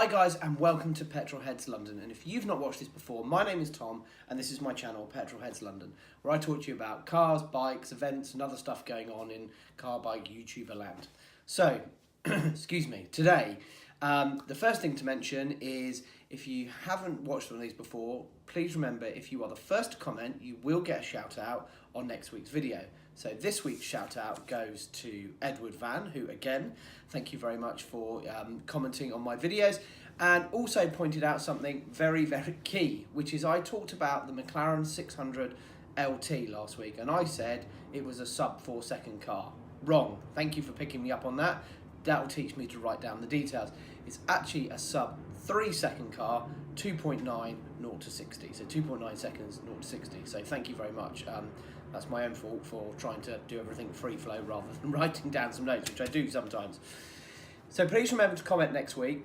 Hi guys and welcome to Petrolheads London, and if you've not watched this before, my name is Tom and this is my channel Petrolheads London, where I talk to you about cars, bikes, events and other stuff going on in car, bike, YouTuber land. So, excuse me, today the first thing to mention is if you haven't watched one of these before, please remember if you are the first to comment, you will get a shout out on next week's video. So this week's shout out goes to Edward Van, who again, thank you very much for commenting on my videos, and also pointed out something very, very key, which is I talked about the McLaren 600 LT last week, and I said it was a sub 4 second car. Wrong. Thank you for picking me up on that. That will teach me to write down the details. It's actually a sub 3 second car, 2.9 0 to 60. So 2.9 seconds 0 to 60. So thank you very much. That's my own fault for trying to do everything free flow rather than writing down some notes, which I do sometimes. So please remember to comment next week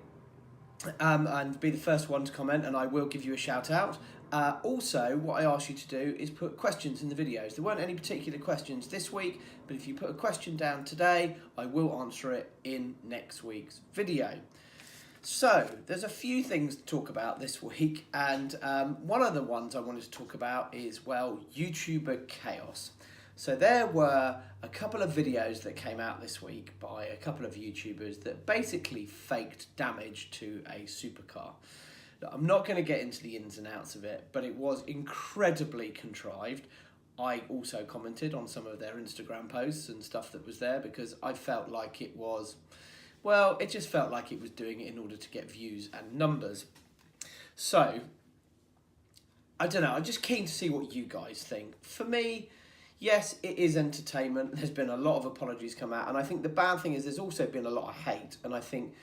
and be the first one to comment, and I will give you a shout out. Also, what I asked you to do is put questions in the videos. There weren't any particular questions this week, but if you put a question down today, I will answer it in next week's video. So, there's a few things to talk about this week, and one of the ones I wanted to talk about is, well, YouTuber chaos. So there were a couple of videos that came out this week by a couple of YouTubers that basically faked damage to a supercar. Now, I'm not going to get into the ins and outs of it, but it was incredibly contrived. I also commented on some of their Instagram posts and stuff that was there because I felt like it was, well, it just felt like it was doing it in order to get views and numbers. So, I don't know, I'm just keen to see what you guys think. For me, yes, it is entertainment. There's been a lot of apologies come out, and I think the bad thing is there's also been a lot of hate, and I think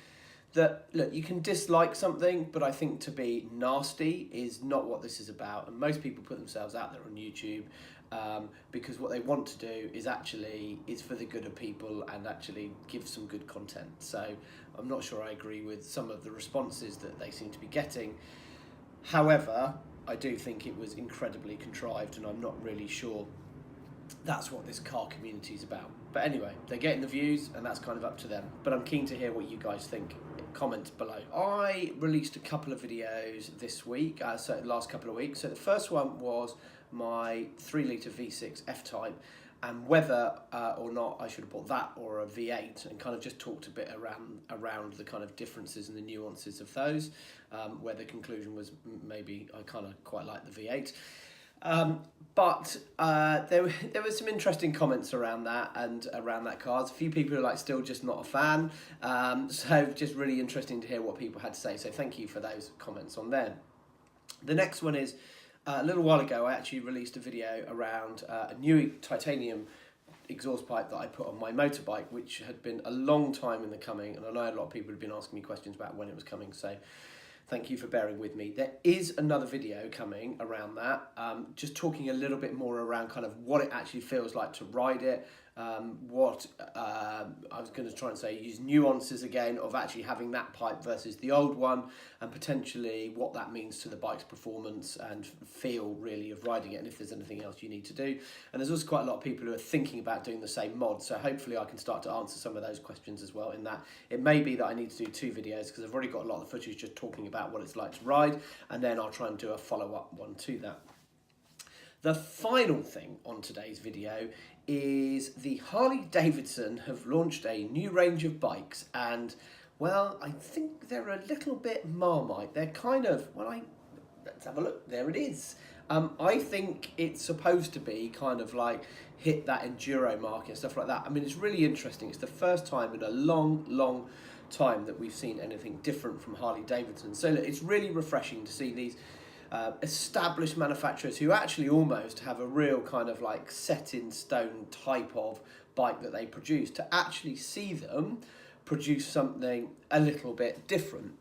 that, look, you can dislike something, but I think to be nasty is not what this is about, and most people put themselves out there on YouTube because what they want to do is for the good of people and actually give some good content. So I'm not sure I agree with some of the responses that they seem to be getting. However, I do think it was incredibly contrived, and I'm not really sure that's what this car community is about. But anyway, they're getting the views and that's kind of up to them. But I'm keen to hear what you guys think. Comment below. I released a couple of videos this week, so the last couple of weeks. So the first one was my 3-litre V6 F-Type and whether or not I should have bought that or a V8, and kind of just talked a bit around the kind of differences and the nuances of those, where the conclusion was maybe I kind of quite like the V8. But there were some interesting comments around that and around that car. A few people are like still just not a fan. So just really interesting to hear what people had to say. So thank you for those comments on there. The next one is a little while ago I actually released a video around a new titanium exhaust pipe that I put on my motorbike, which had been a long time in the coming, and I know a lot of people have been asking me questions about when it was coming. So thank you for bearing with me. There is another video coming around that, just talking a little bit more around kind of what it actually feels like to ride it, what I was going to try and say, use nuances again of actually having that pipe versus the old one, and potentially what that means to the bike's performance and feel really of riding it, and if there's anything else you need to do. And there's also quite a lot of people who are thinking about doing the same mod, so hopefully I can start to answer some of those questions as well in that. It may be that I need to do 2 videos because I've already got a lot of footage just talking about what it's like to ride, and then I'll try and do a follow-up one to that. The final thing on today's video is the Harley Davidson have launched a new range of bikes, and well, I think they're a little bit Marmite. They're kind of, let's have a look, there it is. I think it's supposed to be kind of like hit that enduro market and stuff like that. I mean, it's really interesting. It's the first time in a long time that we've seen anything different from Harley Davidson. So look, it's really refreshing to see these established manufacturers who actually almost have a real kind of like set in stone type of bike that they produce, to actually see them produce something a little bit different.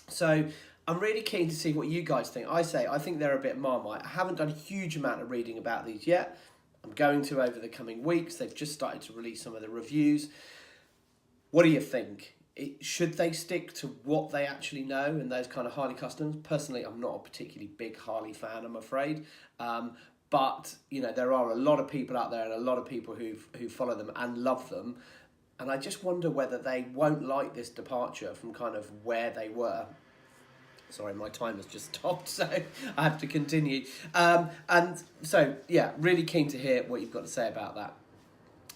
So I'm really keen to see what you guys think. I think they're a bit Marmite. I haven't done a huge amount of reading about these yet. I'm going to over the coming weeks. They've just started to release some of the reviews. What do you think? Should they stick to what they actually know and those kind of Harley customs? Personally, I'm not a particularly big Harley fan, I'm afraid. But, you know, there are a lot of people out there and a lot of people who follow them and love them. And I just wonder whether they won't like this departure from kind of where they were. Sorry, my timer's just stopped, so I have to continue. And so, yeah, really keen to hear what you've got to say about that.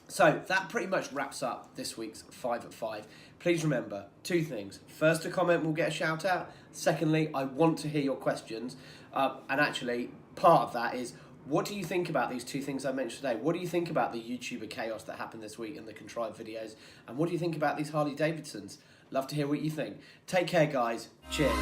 So that pretty much wraps up this week's 5 at 5. Please remember 2 things. First, a comment will get a shout out. Secondly, I want to hear your questions. And actually, part of that is, what do you think about these 2 things I mentioned today? What do you think about the YouTuber chaos that happened this week and the contrived videos? And what do you think about these Harley Davidsons? Love to hear what you think. Take care, guys. Cheers.